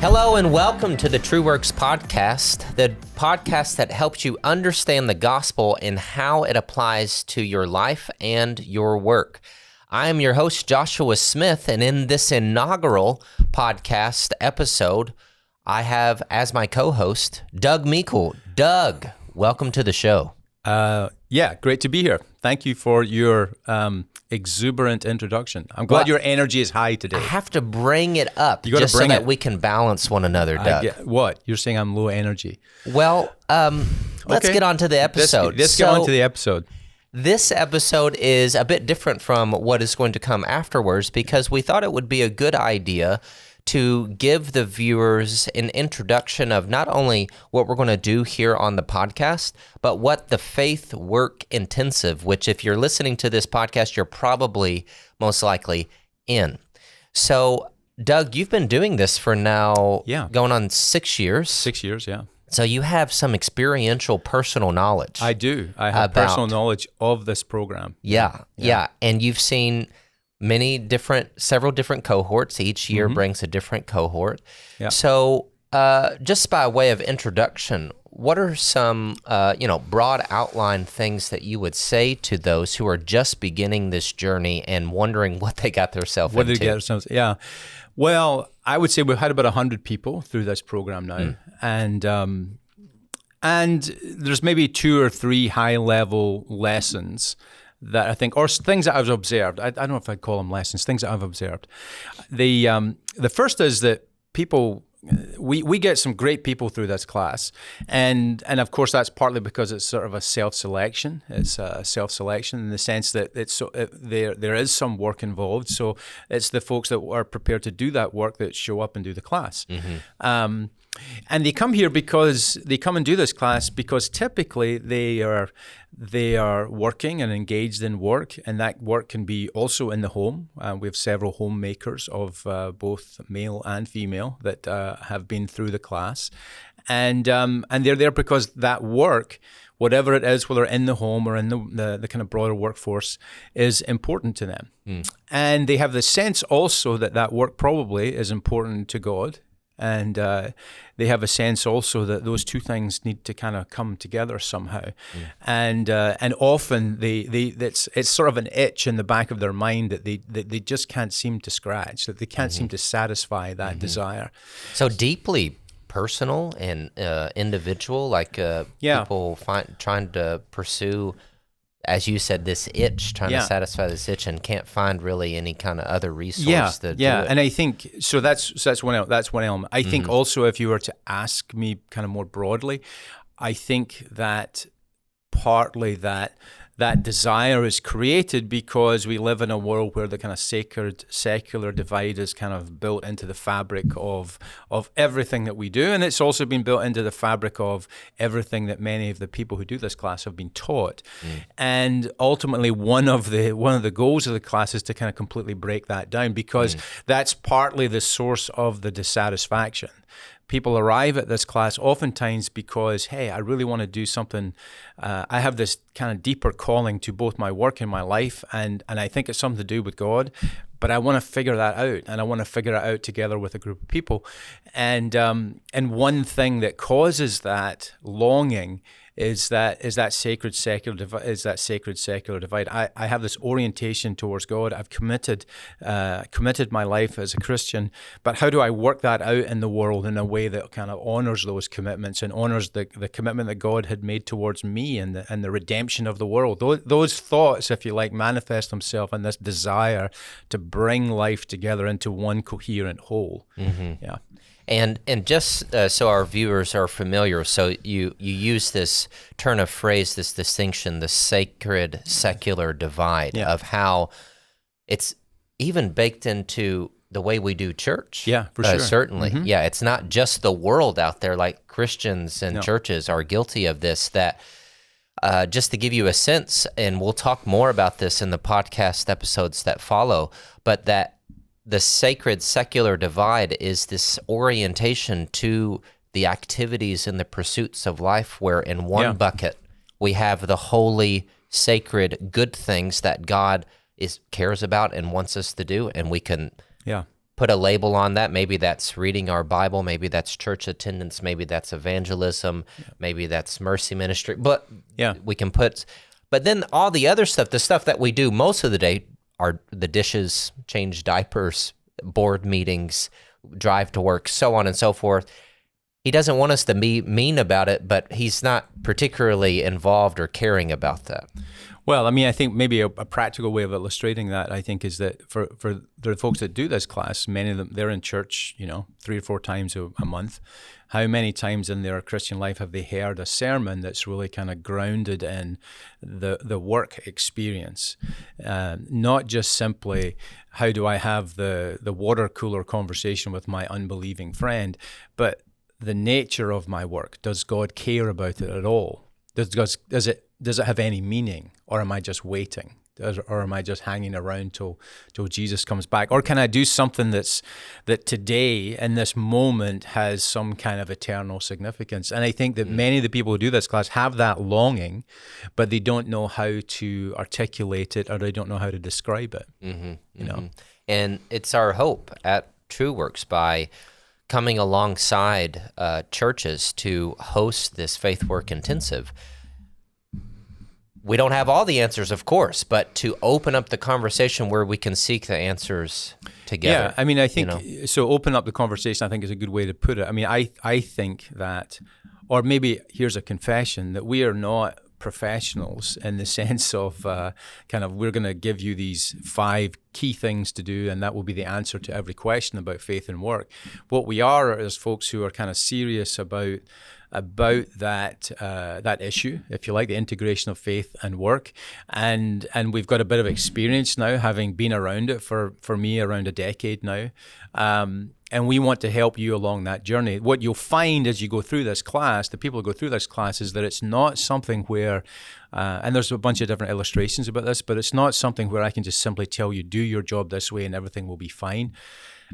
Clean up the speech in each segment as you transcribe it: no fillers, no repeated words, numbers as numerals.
Hello and welcome to the True Works Podcast, the podcast that helps you understand the gospel and how it applies to your life and your work. I am your host, Joshua Smith, and in this inaugural podcast episode, I have as my co-host, Doug Meikle. Doug, welcome to the show. Yeah, great to be here. Thank you for your exuberant introduction. I'm glad your energy is high today. I have to bring it up just so that we can balance one another, Doug. What? You're saying I'm low energy? Well, let's get on to the episode. Let's get on to the episode. This episode is a bit different from what is going to come afterwards because we thought it would be a good idea to give the viewers an introduction of not only what we're going to do here on the podcast, but what the Faith Work Intensive, which if you're listening to this podcast, you're probably most likely in. So, Doug, you've been doing this for now going on 6 years. 6 years, yeah. So you have some experiential personal knowledge. I do. I have personal knowledge of this program. Yeah. And you've seen several different cohorts. Each year brings a different cohort. Yeah. So just by way of introduction, what are some broad outline things that you would say to those who are just beginning this journey and wondering what they got themselves into? What did they get themselves? Yeah. Well, I would say we've had about 100 people through this program now. And there's maybe 2 or 3 high-level lessons that I think, or things that I've observed. I don't know if I'd call them lessons, things that I've observed. The first is that people, we get some great people through this class. And of course, that's partly because it's sort of a self-selection. It's a self-selection in the sense that there is some work involved. So it's the folks that are prepared to do that work that show up and do the class. And they come here because they come and do this class because typically they are working and engaged in work, and that work can be also in the home. We have several homemakers of both male and female that have been through the class, and they're there because that work, whatever it is, whether in the home or in the kind of broader workforce, is important to them. And they have the sense also that work probably is important to God. And they have a sense also that those two things need to kind of come together somehow, and often it's sort of an itch in the back of their mind that they just can't seem to scratch, that they can't seem to satisfy that desire. So deeply personal and individual, like people trying to pursue, as you said, this itch, trying to satisfy this itch, and can't find really any kind of other resource to do it. And I think so. That's one element. I think also, if you were to ask me kind of more broadly, I think that partly that desire is created because we live in a world where the kind of sacred secular divide is kind of built into the fabric of everything that we do, and it's also been built into the fabric of everything that many of the people who do this class have been taught. And ultimately, one of the goals of the class is to kind of completely break that down, because that's partly the source of the dissatisfaction. People arrive at this class oftentimes because, hey, I really want to do something. I have this kind of deeper calling to both my work and my life, and I think it's something to do with God, but I want to figure that out, and I want to figure it out together with a group of people. And one thing that causes that longing is that sacred secular divide. I have this orientation towards God. I've committed my life as a Christian, but how do I work that out in the world in a way that kind of honors those commitments and honors the commitment that God had made towards me and the redemption of the world? Those thoughts, if you like, manifest themselves in this desire to bring life together into one coherent whole. Yeah. And just so our viewers are familiar, so you use this turn of phrase, this distinction, the sacred secular divide, of how it's even baked into the way we do church. Yeah, for sure. Certainly. Yeah, it's not just the world out there, like Christians and churches are guilty of this, that just to give you a sense, and we'll talk more about this in the podcast episodes that follow, but that the sacred secular divide is this orientation to the activities and the pursuits of life, where in one bucket we have the holy, sacred, good things that God cares about and wants us to do, and we can put a label on that. Maybe that's reading our Bible, maybe that's church attendance, maybe that's evangelism, maybe that's mercy ministry. But we can put, but then all the other stuff, the stuff that we do most of the day are the dishes, change diapers, board meetings, drive to work, so on and so forth. He doesn't want us to be mean about it, but he's not particularly involved or caring about that. Well, I mean, I think maybe a practical way of illustrating that, I think, is that for the folks that do this class, many of them, they're in church, 3 or 4 times a month. How many times in their Christian life have they heard a sermon that's really kind of grounded in the work experience? Not just simply, how do I have the water cooler conversation with my unbelieving friend, but the nature of my work. Does God care about it at all? Does it have any meaning, or am I just waiting? Or am I just hanging around till Jesus comes back? Or can I do something that today, in this moment, has some kind of eternal significance? And I think that many of the people who do this class have that longing, but they don't know how to articulate it, or they don't know how to describe it. And it's our hope at TrueWorks, by coming alongside churches to host this Faith Work Intensive. We don't have all the answers, of course, but to open up the conversation where we can seek the answers together. Yeah, I mean, I think, so open up the conversation, I think, is a good way to put it. I mean, I think that, or maybe here's a confession, that we are not professionals in the sense of we're going to give you these 5 key things to do, and that will be the answer to every question about faith and work. What we are is folks who are kind of serious about that issue, if you like, the integration of faith and work, and we've got a bit of experience now, having been around it for me around a decade now, and we want to help you along that journey. What you'll find as you go through this class, the people who go through this class, is that it's not something where, and there's a bunch of different illustrations about this, but it's not something where I can just simply tell you, do your job this way and everything will be fine.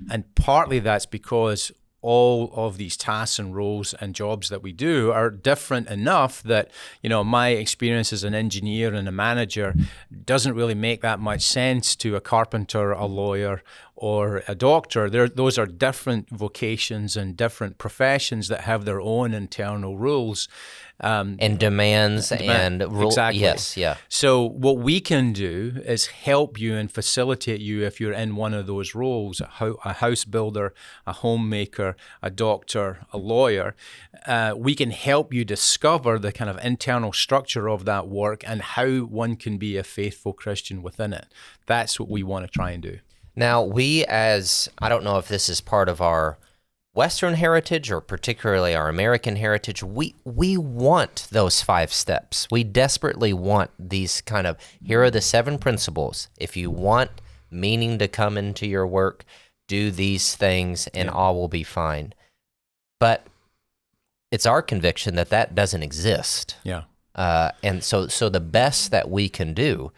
And partly that's because all of these tasks and roles and jobs that we do are different enough that, my experience as an engineer and a manager doesn't really make that much sense to a carpenter, a lawyer, or a doctor. Those are different vocations and different professions that have their own internal rules. And demands and rules. Exactly. Yes, yeah. So what we can do is help you and facilitate you if you're in one of those roles, a house builder, a homemaker, a doctor, a lawyer. We can help you discover the kind of internal structure of that work and how one can be a faithful Christian within it. That's what we want to try and do. Now, I don't know if this is part of our Western heritage or particularly our American heritage, we want those 5 steps. We desperately want these here are the 7 principles. If you want meaning to come into your work, do these things and all will be fine. But it's our conviction that doesn't exist. Yeah. And so the best that we can do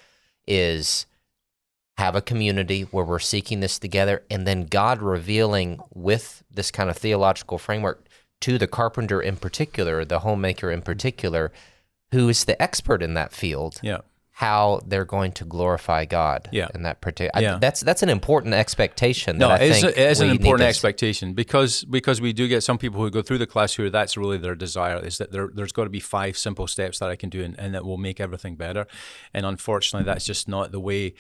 is have a community where we're seeking this together, and then God revealing with this kind of theological framework to the carpenter in particular, the homemaker in particular, who is the expert in that field, how they're going to glorify God in that particular. That's an important expectation. No, it is an important expectation because we do get some people who go through the class who that's really their desire, is that there's got to be 5 simple steps that I can do and that will make everything better. And unfortunately, that's just not the way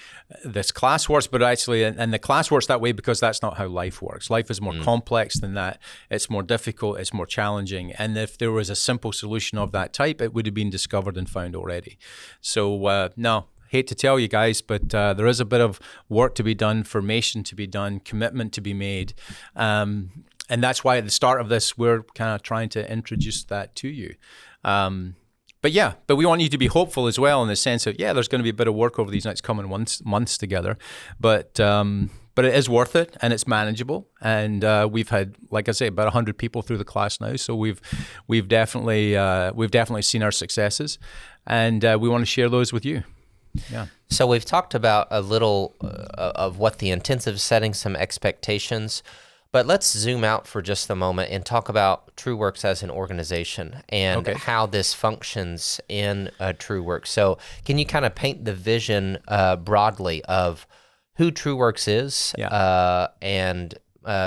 this class works. But actually, and the class works that way because that's not how life works. Life is more complex than that. It's more difficult. It's more challenging. And if there was a simple solution of that type, it would have been discovered and found already. So no, hate to tell you guys, but there is a bit of work to be done, formation to be done, commitment to be made. And that's why at the start of this, we're kind of trying to introduce that to you. But we want you to be hopeful as well, in the sense of, there's going to be a bit of work over these next coming months together. But it is worth it, and it's manageable. And we've had, like I say, about 100 people through the class now. So we've definitely seen our successes, and we want to share those with you. Yeah. So we've talked about a little of what the intensive setting, some expectations, but let's zoom out for just a moment and talk about TrueWorks as an organization and how this functions in TrueWorks. So can you kind of paint the vision broadly of who TrueWorks is, Yeah. and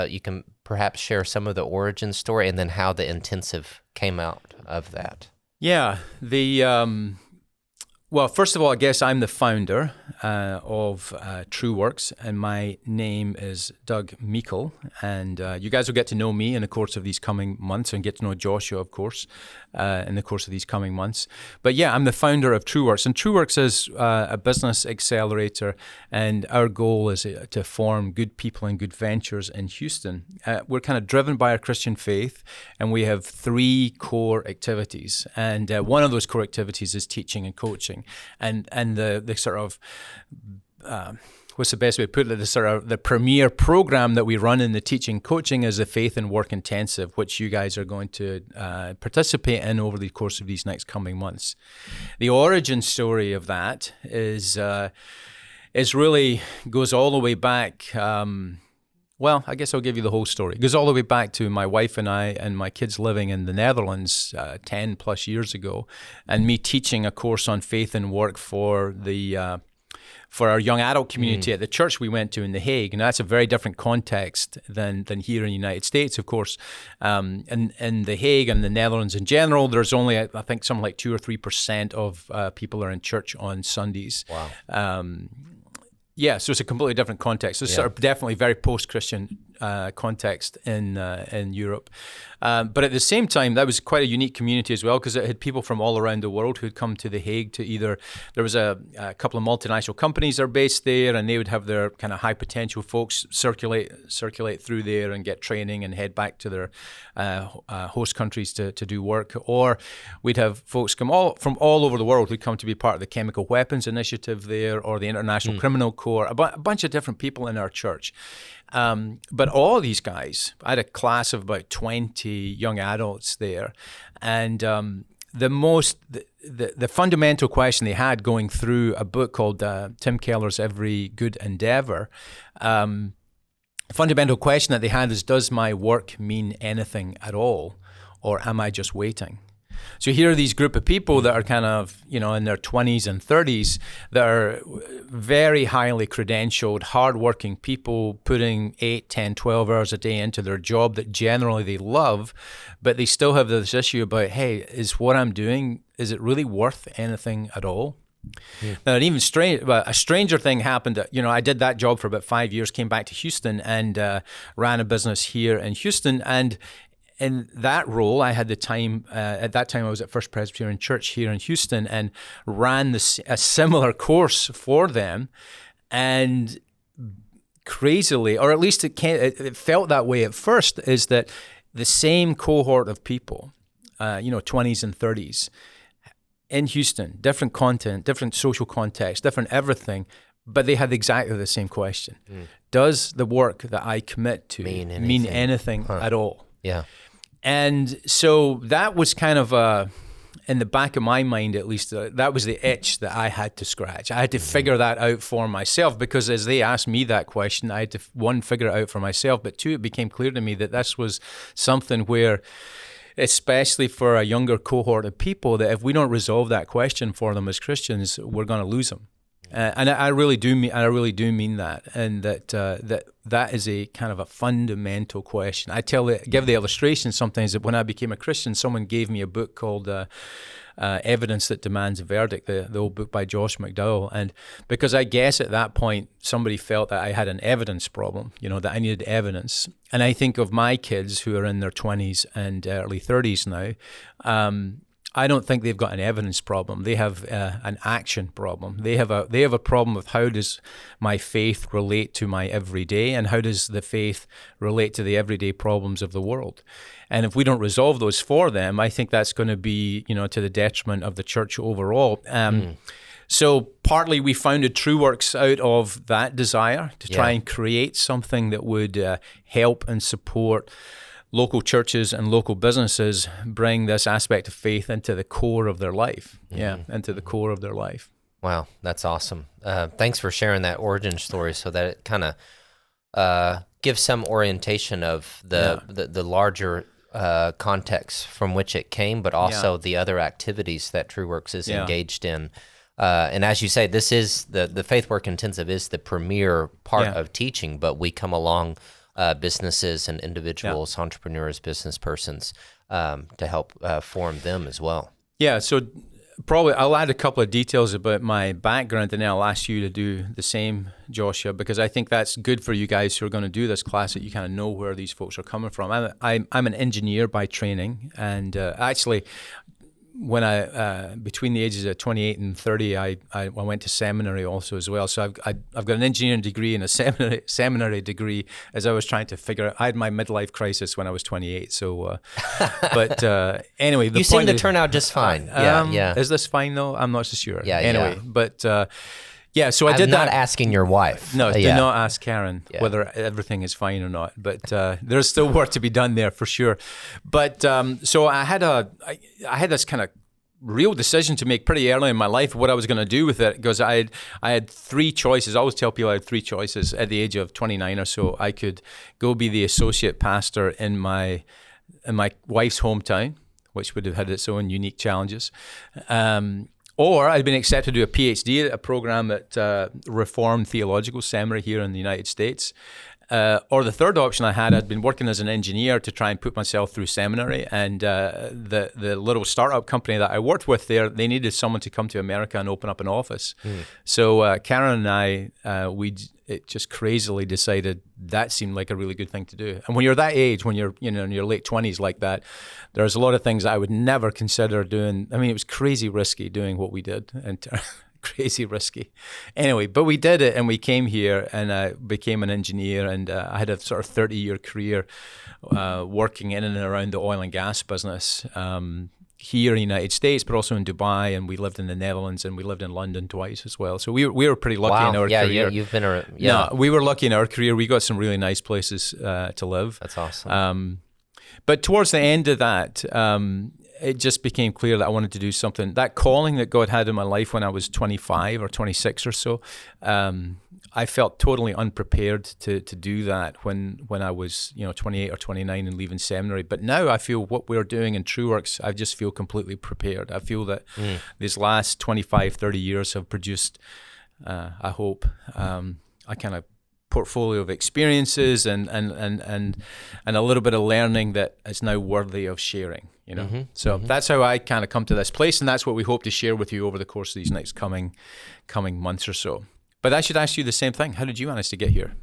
you can perhaps share some of the origin story and then how the intensive came out of that. Yeah, well, first of all, I guess I'm the founder of TrueWorks, and my name is Doug Meikle. And you guys will get to know me in the course of these coming months, and get to know Joshua, of course, in the course of these coming months. But yeah, I'm the founder of TrueWorks, and TrueWorks is a business accelerator, and our goal is to form good people and good ventures in Houston. We're kind of driven by our Christian faith, and we have 3 core activities. And one of those core activities is teaching and coaching. And the sort of what's the best way to put it? The sort of the premier program that we run in the teaching coaching is the Faith and Work Intensive, which you guys are going to participate in over the course of these next coming months. The origin story of that is really goes all the way back. Well, I guess I'll give you the whole story. It goes all the way back to my wife and I and my kids living in the Netherlands 10 plus years ago, and me teaching a course on faith and work for our young adult community at the church we went to in The Hague. And that's a very different context than here in the United States, of course. In The Hague and the Netherlands in general, there's only, I think, something like 2 or 3% of people are in church on Sundays. Wow. Yeah, so it's a completely different context. It's sort of definitely very post-Christian context in Europe. But at the same time, that was quite a unique community as well, because it had people from all around the world who'd come to The Hague to either, there was a couple of multinational companies that are based there, and they would have their kind of high potential folks circulate through there and get training and head back to their host countries to do work. Or we'd have folks come from all over the world who'd come to be part of the Chemical Weapons Initiative there, or the International Criminal Corps, a bunch of different people in our church. But all of these guys, I had a class of about 20 young adults there, and the fundamental question they had going through a book called Tim Keller's Every Good Endeavor, fundamental question that they had is, does my work mean anything at all, or am I just waiting? So here are these group of people that are kind of, in their 20s and 30s that are very highly credentialed, hardworking people putting 8, 10, 12 hours a day into their job that generally they love, but they still have this issue about, hey, is what I'm doing, is it really worth anything at all? Yeah. Now, a stranger thing happened. I did that job for about 5 years, came back to Houston and ran a business here in Houston. And in that role, I had the time, at that time I was at First Presbyterian Church here in Houston and ran a similar course for them. And crazily, or at least it felt that way at first, is that the same cohort of people, 20s and 30s, in Houston, different content, different social context, different everything, but they had exactly the same question. Does the work that I commit to mean anything at all? Yeah. And so that was kind of in the back of my mind, at least, that was the itch that I had to scratch. I had to figure that out for myself, because as they asked me that question, I had to, 1, figure it out for myself, but 2, it became clear to me that this was something where, especially for a younger cohort of people, that if we don't resolve that question for them as Christians, we're going to lose them. And I really do mean that, and that is a kind of a fundamental question. Give the illustration sometimes that when I became a Christian, someone gave me a book called Evidence That Demands a Verdict, the old book by Josh McDowell, and because I guess at that point somebody felt that I had an evidence problem, that I needed evidence. And I think of my kids who are in their 20s and early 30s now. I don't think they've got an evidence problem. They have an action problem. They have a problem of, how does my faith relate to my everyday, and how does the faith relate to the everyday problems of the world? And if we don't resolve those for them, I think that's going to be, to the detriment of the church overall. So partly we founded TrueWorks out of that desire to try and create something that would help and support local churches and local businesses bring this aspect of faith into the core of their life. Into the core of their life. Wow, that's awesome. Thanks for sharing that origin story, so that it kind of gives some orientation of the larger context from which it came, but also the other activities that TrueWorks is engaged in. And as you say, this is the Faith Work Intensive is the premier part Yeah. of teaching, but we come along businesses and individuals, entrepreneurs, business persons to help form them as well. Yeah, so probably I'll add a couple of details about my background, and then I'll ask you to do the same, Joshua, because I think that's good for you guys who are going to do this class, that you kind of know where these folks are coming from. I'm an engineer by training, and actually, when I between the ages of 28 and 30, I went to seminary also as well. So I've got an engineering degree and a seminary degree. As I was trying to figure out, I had my midlife crisis when I was 28. So, but anyway, the You seem point to is, turn out just fine. Yeah. Is this fine though? I'm not so sure. Yeah, Anyway, yeah. but yeah. So I I'm did not that. asking your wife. No, do Yeah. not ask Karen whether everything is fine or not. But there's still work to be done there for sure. But so I had this kind of real decision to make pretty early in my life what I was going to do with it, because I had three choices. I always tell people I had three choices at the age of 29 or so. I could go be the associate pastor in my wife's hometown, which would have had its own unique challenges. Or I'd been accepted to do a PhD at a program at Reformed Theological Seminary here in the United States. Or the third option I had, I'd been working as an engineer to try and put myself through seminary, and the little startup company that I worked with there, they needed someone to come to America and open up an office. So Karen and I, it just crazily decided that seemed like a really good thing to do. And when you're that age, when you're in your late 20s like that, there's a lot of things I would never consider doing. I mean, it was crazy risky doing what we did, and crazy risky. Anyway, but we did it, and we came here, and I became an engineer, and I had a sort of 30-year career working in and around the oil and gas business here in the United States, but also in Dubai, and we lived in the Netherlands, and we lived in London twice as well. So we were pretty lucky in our career. You've been No, we were lucky in our career. We got some really nice places to live. That's awesome. But towards the end of that, it just became clear that I wanted to do something. That calling that God had in my life when I was 25 or 26 or so, I felt totally unprepared to do that when I was 28 or 29 and leaving seminary. But now I feel what we're doing in TrueWorks, I just feel completely prepared. I feel that these last 25, 30 years have produced, I hope, a kind of portfolio of experiences and a little bit of learning that is now worthy of sharing. So that's how I kind of come to this place, and that's what we hope to share with you over the course of these next coming months or so. But I should ask you the same thing. How did you manage to get here?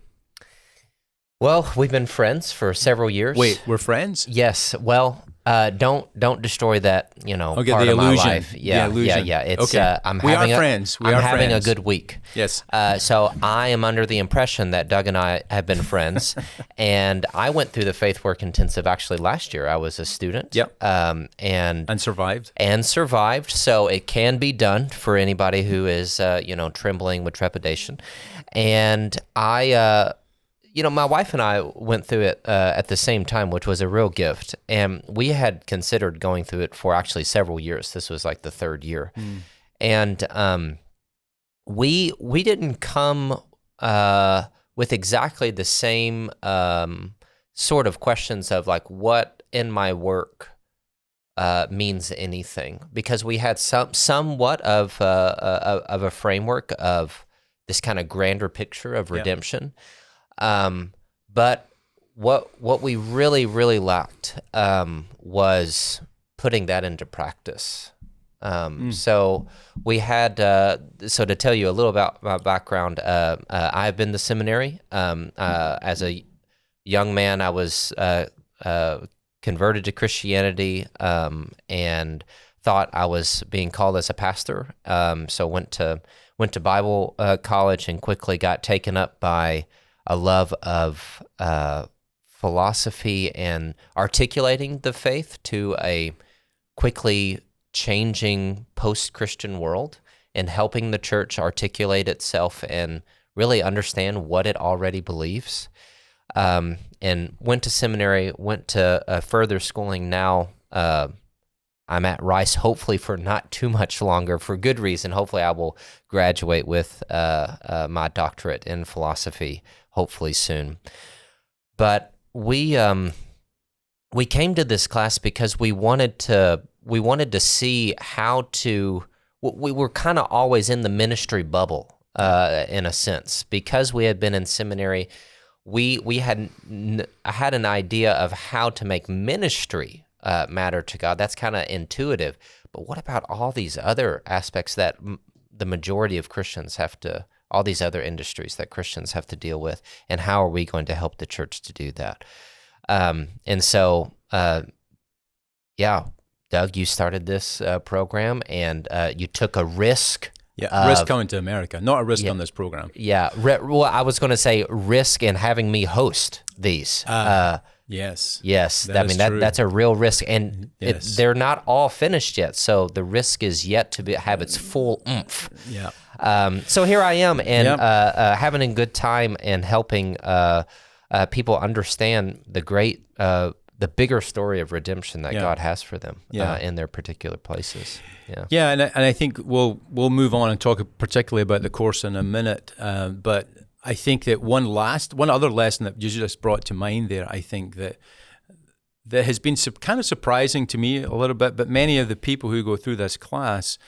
Well, we've been friends for several years. Wait, we're friends? Yes. Well, don't destroy that. Okay, part the of my illusion. life. Yeah, The illusion. yeah. It's Okay. I'm We having are friends. We I'm are having friends. a good week. Yes. So I am under the impression that Doug and I have been friends, and I went through the Faith Work Intensive actually last year. I was a student. Yep. And survived. And survived. So it can be done for anybody who is trembling with trepidation. And I. My wife and I went through it at the same time, which was a real gift. And we had considered going through it for actually several years. This was like the third year. And we didn't come with exactly the same sort of questions of like, what in my work means anything, because we had somewhat of a framework of this kind of grander picture of redemption. But what we really, really lacked was putting that into practice. So we had, so to tell you a little about my background, I've been to seminary. As a young man, I was converted to Christianity and thought I was being called as a pastor. So went to Bible college and quickly got taken up by a love of philosophy and articulating the faith to a quickly changing post-Christian world, and helping the church articulate itself and really understand what it already believes. And went to seminary, went to further schooling. Now I'm at Rice, hopefully for not too much longer, for good reason. Hopefully I will graduate with my doctorate in philosophy, hopefully soon. But we came to this class because we wanted to see how to, we were kind of always in the ministry bubble, in a sense, because we had been in seminary. I had an idea of how to make ministry matter to God. That's kind of intuitive. But what about all these other aspects that the majority of Christians all these other industries that Christians have to deal with, and how are we going to help the church to do that? And so, Doug, you started this program, and you took a risk. Yeah, risk coming to America, not a risk on this program. Yeah, well, I was going to say risk in having me host these. Yes. That's a real risk, and Yes. they're not all finished yet, so the risk is yet to have its full oomph. Yeah. So here I am, and having a good time and helping people understand the bigger story of redemption that God has for them in their particular places. Yeah, and I think we'll move on and talk particularly about the course in a minute. But I think that one other lesson that you just brought to mind there, I think that has been kind of surprising to me a little bit, but many of the people who go through this class,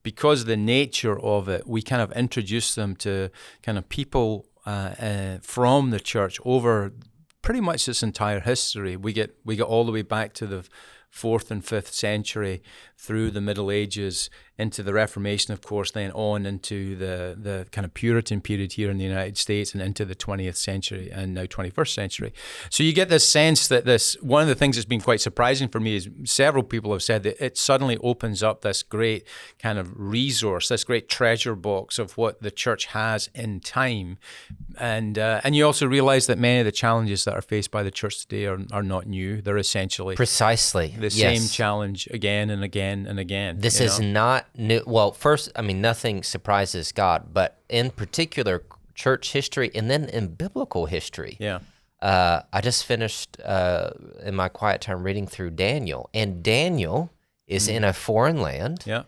because of the nature of it, we kind of introduce them to kind of people from the church over pretty much its entire history. We get all the way back to the 4th and 5th century, through the Middle Ages, into the Reformation, of course, then on into the kind of Puritan period here in the United States, and into the 20th century and now 21st century. So you get this sense that one of the things that's been quite surprising for me is several people have said that it suddenly opens up this great kind of resource, this great treasure box of what the church has in time. And you also realize that many of the challenges that are faced by the church today are not new. They're essentially Precisely the same challenge again and again and again. This is not new. Well, first, nothing surprises God, but in particular, church history, and then in biblical history. Yeah. I just finished in my quiet time reading through Daniel, and Daniel is in a foreign land. Yeah.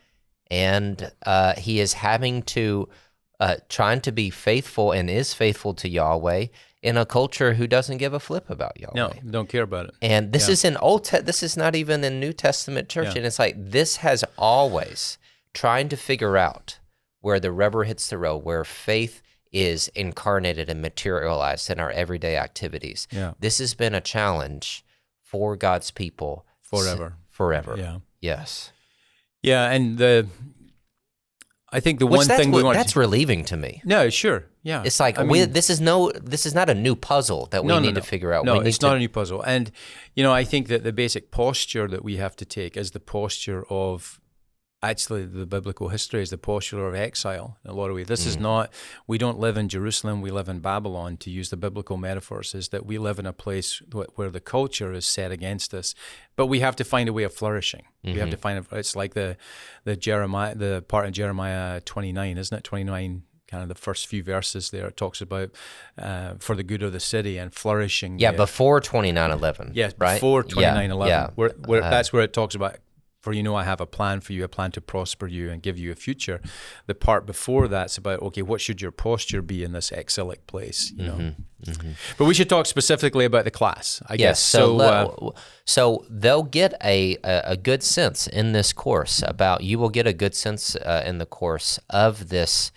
And he is having to trying to be faithful, and is faithful to Yahweh in a culture who doesn't give a flip about Yahweh. No, don't care about it. And this is this is not even in New Testament church. And it's like, this has always trying to figure out where the rubber hits the road, where faith is incarnated and materialized in our everyday activities. Yeah. This has been a challenge for God's people forever. Yeah. Yes. Yeah, and I think one thing that's relieving to me. No, sure. Yeah. It's like, this is not a new puzzle that we need to figure out. No, it's not a new puzzle. And, I think that the basic posture that we have to take is the posture of, actually, the biblical history is the posture of exile in a lot of ways. This is not, we don't live in Jerusalem, we live in Babylon, to use the biblical metaphors, is that we live in a place where the culture is set against us, but we have to find a way of flourishing. We have to find, it's like the part in Jeremiah 29, isn't it? 29, kind of the first few verses there, it talks about for the good of the city and flourishing. Yeah, before 29:11. Yes, right? before 29:11. Yeah. Where that's where it talks about, for I have a plan for you, a plan to prosper you and give you a future. The part before that's about, okay, what should your posture be in this exilic place? But we should talk specifically about the class, I guess. So they'll get a good sense in this course you will get a good sense in the course of this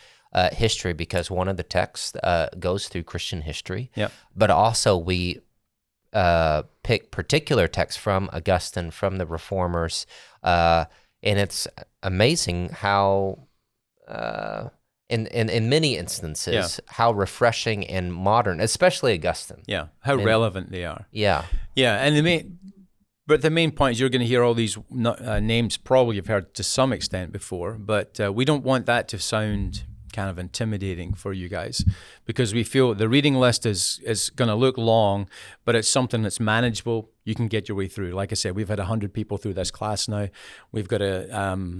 history, because one of the texts goes through Christian history. Yep. But also we pick particular texts from Augustine, from the Reformers, and it's amazing how, in many instances, how refreshing and modern, especially Augustine. Yeah, how relevant they are. Yeah. Yeah, and the main point is, you're going to hear all these names probably you've heard to some extent before, but we don't want that to sound kind of intimidating for you guys, because we feel the reading list is going to look long, but it's something that's manageable. You can get your way through. Like I said, we've had 100 people through this class now. We've got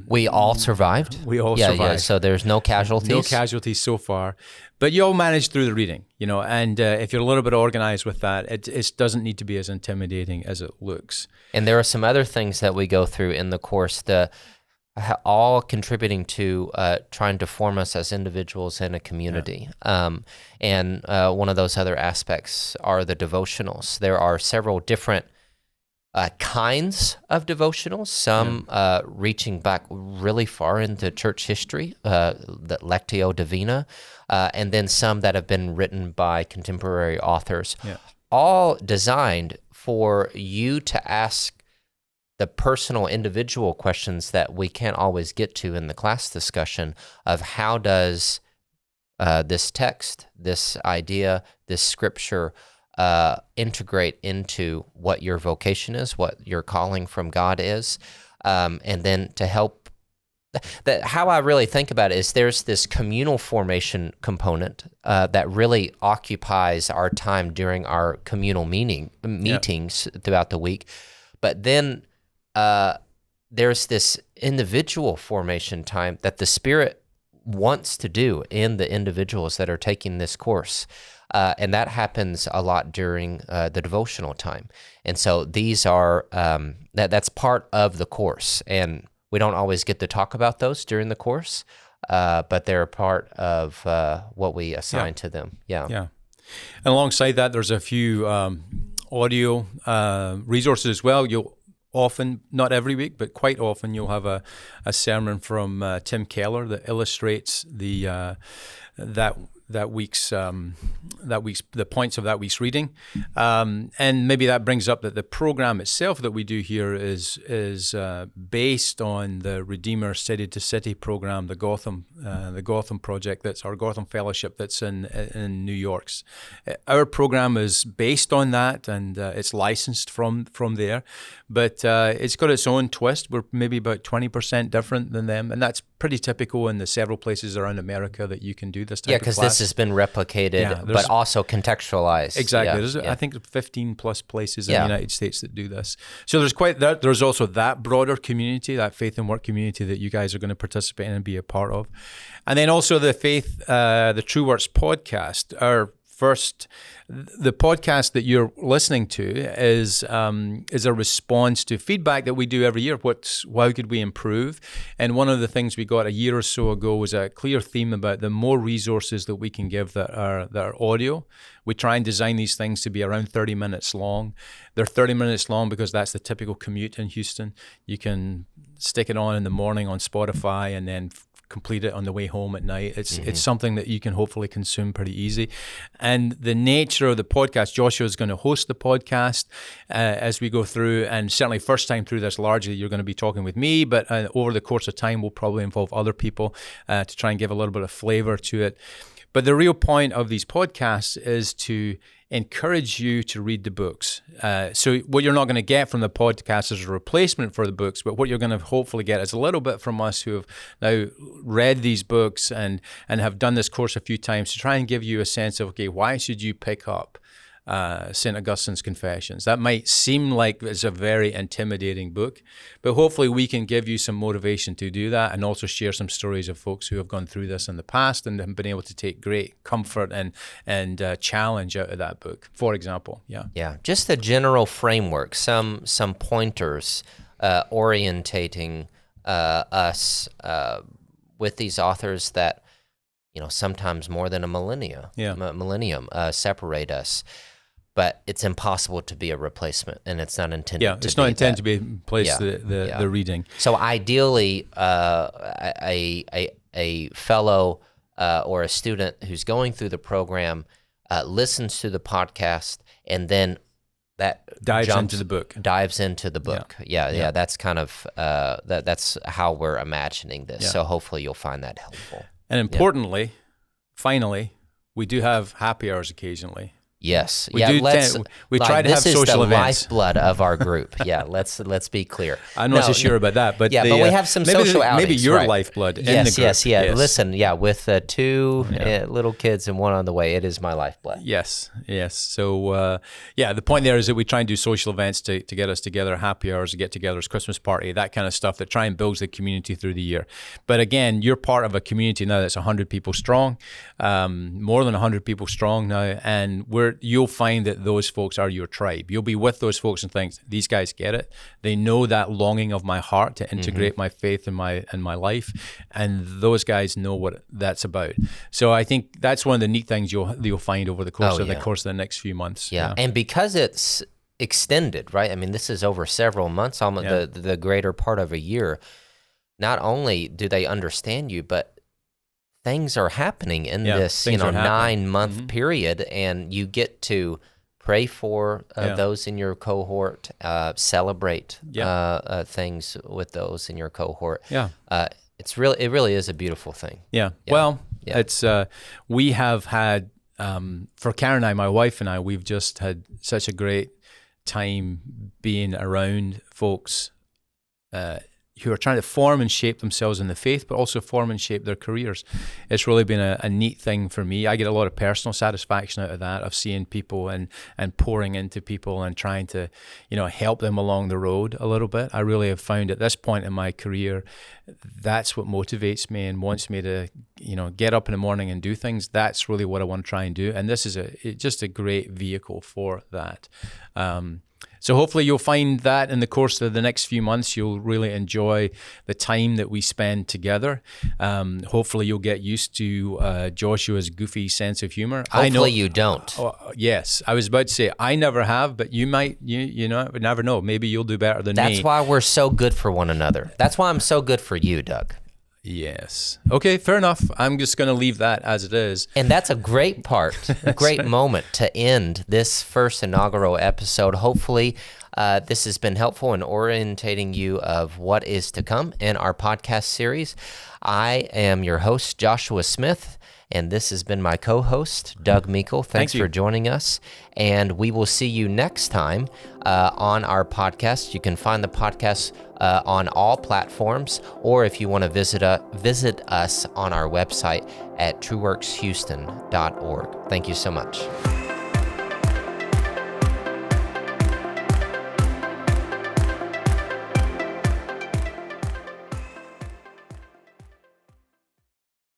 we all survived. We all survived. Yeah, so there's no casualties. No casualties so far, but you all managed through the reading, and if you're a little bit organized with that, it doesn't need to be as intimidating as it looks. And there are some other things that we go through in the course, all contributing to trying to form us as individuals in a community. And one of those other aspects are the devotionals. There are several different kinds of devotionals, some reaching back really far into church history, the Lectio Divina, and then some that have been written by contemporary authors, all designed for you to ask the personal, individual questions that we can't always get to in the class discussion of how does this text, this idea, this scripture integrate into what your vocation is, what your calling from God is, and then to help. How I really think about it is there's this communal formation component that really occupies our time during our communal meetings throughout the week, but then there's this individual formation time that the Spirit wants to do in the individuals that are taking this course. And that happens a lot during the devotional time. And so these are, that's part of the course. And we don't always get to talk about those during the course, but they're part of what we assign to them. Yeah. And alongside that, there's a few audio resources as well. You'll often, not every week, but quite often, you'll have a sermon from Tim Keller that illustrates the points of that week's reading, and maybe that brings up that the program itself that we do here is based on the Redeemer City to City program, the Gotham project. That's our Gotham Fellowship that's in New York's. Our program is based on that, and it's licensed from there, but it's got its own twist. We're maybe about 20% different than them, and that's pretty typical in the several places around America that you can do this type of class. This has been replicated, but also contextualized. Exactly. There's, I think, 15 plus places in the United States that do this. So there's also that broader community, that faith and work community that you guys are going to participate in and be a part of. And then also the True Works podcast. The podcast that you're listening to is a response to feedback that we do every year. How could we improve? And one of the things we got a year or so ago was a clear theme about the more resources that we can give that are audio. We try and design these things to be around 30 minutes long. They're 30 minutes long because that's the typical commute in Houston. You can stick it on in the morning on Spotify and then complete it on the way home at night. It's something that you can hopefully consume pretty easy. And the nature of the podcast, Joshua is going to host the podcast as we go through, and certainly first time through this, largely you're going to be talking with me, but over the course of time we'll probably involve other people to try and give a little bit of flavor to it. But the real point of these podcasts is to encourage you to read the books. So what you're not going to get from the podcast is a replacement for the books, but what you're going to hopefully get is a little bit from us who have now read these books and have done this course a few times to try and give you a sense of, okay, why should you pick up St. Augustine's Confessions? That might seem like it's a very intimidating book, but hopefully we can give you some motivation to do that, and also share some stories of folks who have gone through this in the past and have been able to take great comfort and challenge out of that book, for example. Just a general framework, some pointers orientating us with these authors that sometimes more than a millennium separate us. But it's impossible to be a replacement, and it's not intended to be. It's not intended to be replace the reading. So ideally, a fellow or a student who's going through the program listens to the podcast, and then that dives into the book. Yeah. That's kind of that's how we're imagining this. So hopefully you'll find that helpful. And importantly, finally, we do have happy hours occasionally. Yes. We try to have social events. This is the lifeblood of our group. Let's be clear. I'm not so sure about that, but but we have some social outings. Maybe your lifeblood in the group. Yes. Listen, with two little kids and one on the way, it is my lifeblood. Yes. So, the point there is that we try and do social events to get us together, happy hours, get-togethers, Christmas party, that kind of stuff that try and builds the community through the year. But again, you're part of a community now that's 100 people strong, more than 100 people strong now, and you'll find that those folks are your tribe. You'll be with those folks and think, these guys get it. They know that longing of my heart to integrate my faith in my life, and those guys know what that's about. So I think that's one of the neat things you'll find over the course of the next few months. And because it's extended, right? I mean, this is over several months, almost the greater part of a year. Not only do they understand you, but things are happening in this, 9-month period, and you get to pray for those in your cohort, celebrate things with those in your cohort. Yeah. It really is a beautiful thing. Yeah. Well, it's we have had for Karen and I, my wife and I, we've just had such a great time being around folks who are trying to form and shape themselves in the faith, but also form and shape their careers. It's really been a neat thing for me. I get a lot of personal satisfaction out of that, of seeing people and pouring into people and trying to, help them along the road a little bit. I really have found at this point in my career, that's what motivates me and wants me to, get up in the morning and do things. That's really what I want to try and do. And this is just a great vehicle for that. So hopefully you'll find that in the course of the next few months, you'll really enjoy the time that we spend together. Hopefully you'll get used to Joshua's goofy sense of humor. Hopefully you don't. Yes, I was about to say, I never have, but you might, you never know. Maybe you'll do better than me. That's why we're so good for one another. That's why I'm so good for you, Doug. Yes. Okay, fair enough. I'm just going to leave that as it is. And that's a great part, a great moment to end this first inaugural episode. Hopefully, this has been helpful in orientating you of what is to come in our podcast series. I am your host, Joshua Smith, and this has been my co-host, Doug Meikle. Thanks for joining us, and we will see you next time on our podcast. You can find the podcast on all platforms, or if you want to visit us on our website at trueworkshouston.org. Thank you so much.